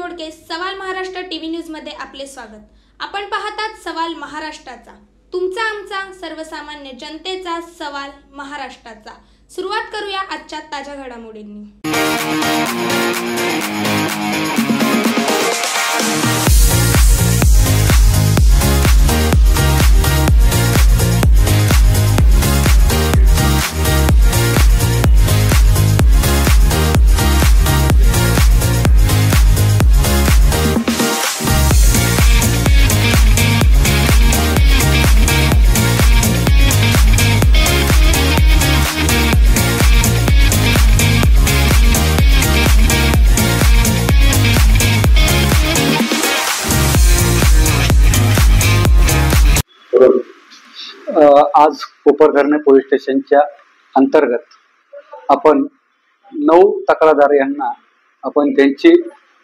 मोडके सवाल Maharashtra TV news मध्ये आपले स्वागत। आपण पाहतात सवाल महाराष्ट्राचा, तुमचा आमचा सर्वसामान्य जनतेचा सवाल महाराष्ट्राचा। सुरुवात करूया आजच्या ताज्या घडामोडींनी। आज कोपरखैरणे पोलीस स्टेशनच्या अंतर्गत आपण 9 तक्रारदार यांना आपण त्यांची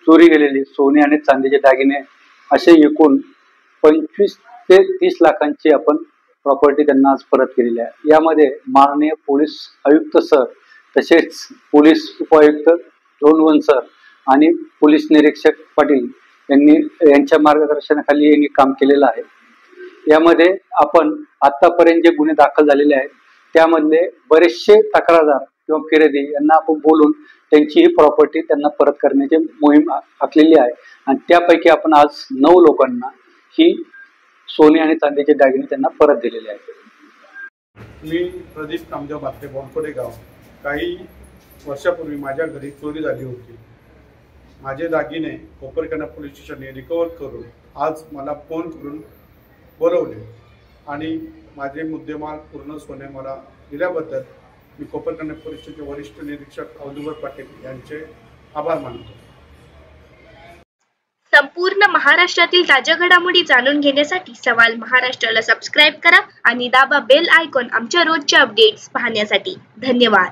चोरी गेलेली सोने आणि चांदीचे दागिने असे एकूण 25 ते 30 लाखांची आपण प्रॉपर्टी त्यांना आज परत केलेली आहे। यामध्ये माननीय पोलीस आयुक्त सर, तसेच पोलीस उपायुक्त रोहन सर आणि पोलीस निरीक्षक पाटील यांच्या मार्गदर्शनाखाली यांनी काम केलेलं आहे। यामध्ये आपण आतापर्यंत जे गुन्हे दाखल झालेले आहेत त्यामधले बरेचसे तक्रारदार किंवा फिर्यादी यांना आपण बोलून त्यांची ही प्रॉपर्टी त्यांना परत करण्याची मोहीम आखलेली आहे आणि त्यापैकी आपण आज 9 लोकांना ही सोने आणि चांदीचे दागिने त्यांना परत दिलेले आहेत। मी प्रदीप कामदेव बात्रे, बोनकोडे गाव। काही वर्षापूर्वी माझ्या घरी चोरी झाली होती। माझे दागिने कोपरखैरणे पोलीस स्टेशनने रिकवर करून आज मला फोन करून बोलवले आणि माझे मुद्देमाल पूर्ण सोने मला दिल्याबद्दल मी कोपरखैरणे पोलीस स्टेशनचे वरिष्ठ निरीक्षक औदुंबर पाटील यांचे आभार मानतो। संपूर्ण महाराष्ट्रातील ताज्या घडामोडी जाणून घेण्यासाठी सवाल महाराष्ट्राला सबस्क्राइब करा आणि दाबा बेल आयकॉन आमच्या रोजच्या अपडेट्स पाहण्यासाठी। धन्यवाद।